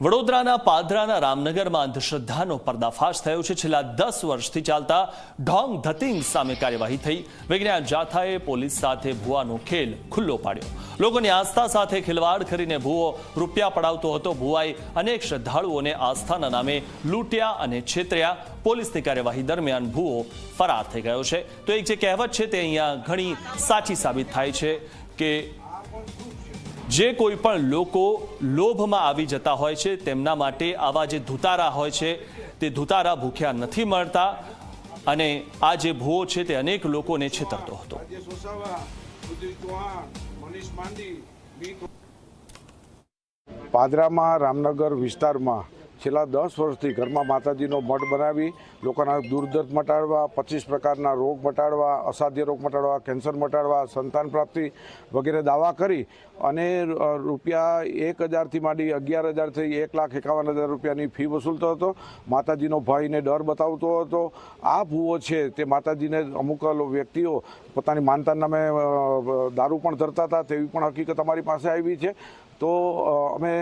વડોદરાના પાદરાના રામનગરમાં અંધશ્રદ્ધાનો પર્દાફાશ થયો છે। છેલ્લા 10 વર્ષથી ચાલતા ઢોંગ ધતિંગ સામે કાર્યવાહી થઈ। વિજ્ઞાન જાથાએ પોલીસ સાથે ભુવાનો ખેલ ખુલ્લો પાડ્યો। લોકોની આસ્થા સાથે ખિલવાડ કરીને ભુવો રૂપિયા પડાવતો હતો। ભુવાએ અનેક શ્રદ્ધાળુઓને આસ્થાના નામે લૂંટ્યા અને છેતર્યા। પોલીસની કાર્યવાહી દરમિયાન ભુવો ફરાર થઈ ગયો છે। તો એક જે કહેવત છે તે અહીંયા ઘણી સાચી સાબિત થાય છે કે જે કોઈ પણ લોકો લોભમાં આવી જતા હોય છે તેમના માટે આવા જે ધુતારા હોય છે તે ધુતારા ભૂખ્યા નથી મળતા અને આ જે ભૂવો છે તે અનેક લોકોને છેતરતો હતો। પાદરામાં રામનગર વિસ્તારમાં છેલ્લા 10 વર્ષથી ઘરમાં માતાજીનો મઠ બનાવી લોકોના દુર્દર્દ મટાડવા, 25 પ્રકારના રોગ મટાડવા, અસાધ્ય રોગ મટાડવા, કેન્સર મટાડવા, સંતાન પ્રાપ્તિ વગેરે દાવા કરી અને રૂપિયા 1000થી માંડી 11000થી 1,51,000 રૂપિયાની ફી વસૂલતો હતો। માતાજીનો ભાઈને ડર બતાવતો હતો। આ ભૂવો છે તે માતાજીને અમુક વ્યક્તિઓ પોતાની માનતા નામે દારૂ પણ ધરતા હતા તેવી પણ હકીકત અમારી પાસે આવી છે। તો અમે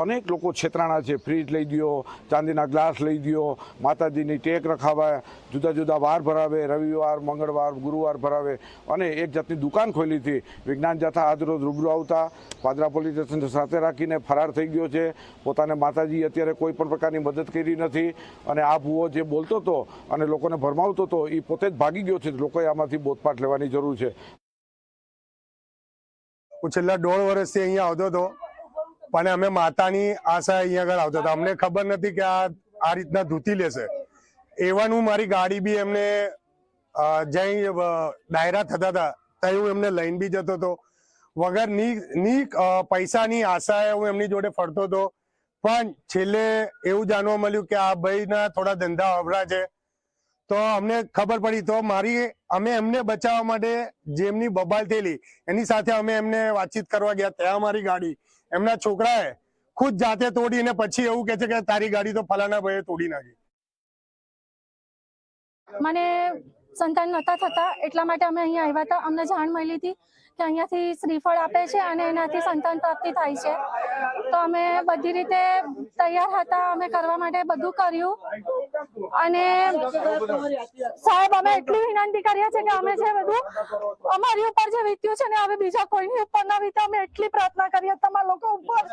અનેક લોકો છેતરાણા છે। ફ્રીજ લઈ દો, ચાંદીના ગ્લાસ લઈ દો, માતાજીની ટેક રખાવે, જુદા જુદા વાર ભરાવે, રવિવાર, મંગળવાર, ગુરુવાર ભરાવે અને એક જાતની દુકાન ખોલી હતી। વિજ્ઞાન જાથા આજરોજ રૂબરૂ આવતા પાદરા પોલીસ સ્ટેશન સાથે રાખીને ફરાર થઈ ગયો છે। પોતાને માતાજી અત્યારે કોઈ પણ પ્રકારની મદદ કરી નથી અને આ ભૂવો જે બોલતો હતો અને લોકોને ભરમાવતો હતો એ પોતે જ ભાગી ગયો છે। લોકોએ આમાંથી બોધપાઠ લેવાની જરૂર છે। હું છેલ્લા 1.5 વર્ષથી અહીંયા આવતો હતો પણ અમે માતાની આશા અહીંયા આગળ આવતા હતા। અમને ખબર નથી કે આ રીતના ધૂતી લેશે। એવન હું મારી ગાડી બી એમને જ્યાં ડાયરા થતા હતા ત્યાં હું એમને લઈને બી જતો હતો। વગર ની પૈસાની આશાએ હું એમની જોડે ફરતો હતો। પણ છેલ્લે એવું જાણવા મળ્યું કે આ ભાઈના થોડા ધંધા અવરા છે તો અમને ખબર પડી। તો અમે એમને બચાવવા માટે જેમની બબાલ થયેલી એની સાથે અમે એમને વાતચીત કરવા ગયા। ત્યાં અમારી ગાડી એમના છોકરાએ ખુદ જાતે તોડીને પછી એવું કહે છે કે તારી ગાડી તો ફલાણા ભાઈએ તોડી નાખી। મને સંતાન નહોતા થતા એટલા માટે અમે અહીંયા આવ્યા હતા। અમને જાણ મળી હતી કે અહીંયાથી શ્રીફળ આપે છે અને એનાથી સંતાન પ્રાપ્તિ થાય છે। તો અમે બધી રીતે તૈયાર હતા, અમે કરવા માટે બધું કર્યું અને સાહેબ અમે એટલી વિનંતી કરીએ છીએ કે અમે જે બધું અમારી ઉપર જે વીત્યું છે ને હવે બીજા કોઈની ઉપર ના વીતે। અમે એટલી પ્રાર્થના કરીએ તમારા લોકો ઉપર।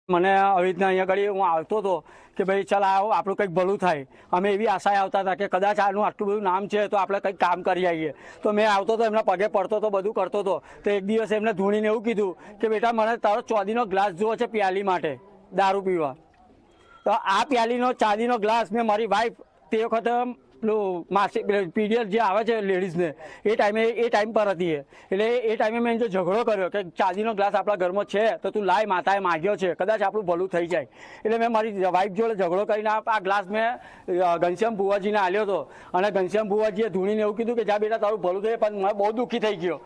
મને આવી રીતના અહીંયા આગળ હું આવતો હતો કે ભાઈ ચાલ આવો આપણું કંઈક ભલું થાય। અમે એવી આશાએ આવતા હતા કે કદાચ આનું આટલું બધું નામ છે તો આપણે કંઈક કામ કરી આવીએ। તો મેં આવતો હતો, એમના પગે પડતો હતો, બધું કરતો હતો। તો એક દિવસ એમને ધૂણીને એવું કીધું કે બેટા મને તારો ચાંદીનો ગ્લાસ જોવો છે પ્યાલી માટે દારૂ પીવા। તો આ પ્યાલીનો ચાંદીનો ગ્લાસ મેં મારી વાઈફ તે વખતે પેલું માસિક પીરિયડ જે આવે છે લેડીઝને એ ટાઈમ પર હતી। એટલે એ ટાઈમે મેં જો ઝઘડો કર્યો કે ચાંદીનો ગ્લાસ આપણા ઘરમાં છે તો તું લાય, માતાએ માગ્યો છે, કદાચ આપણું ભલું થઈ જાય। એટલે મેં મારી વાઈફ જોડે ઝઘડો કરીને આ ગ્લાસ મેં ઘનશ્યામ ભુવાજીને આલ્યો હતો અને ઘનશ્યામ ભુવાજીએ ધૂણીને એવું કીધું કે જા બેટા તારું ભલું થઈ। પણ મને બહુ દુઃખી થઈ ગયો।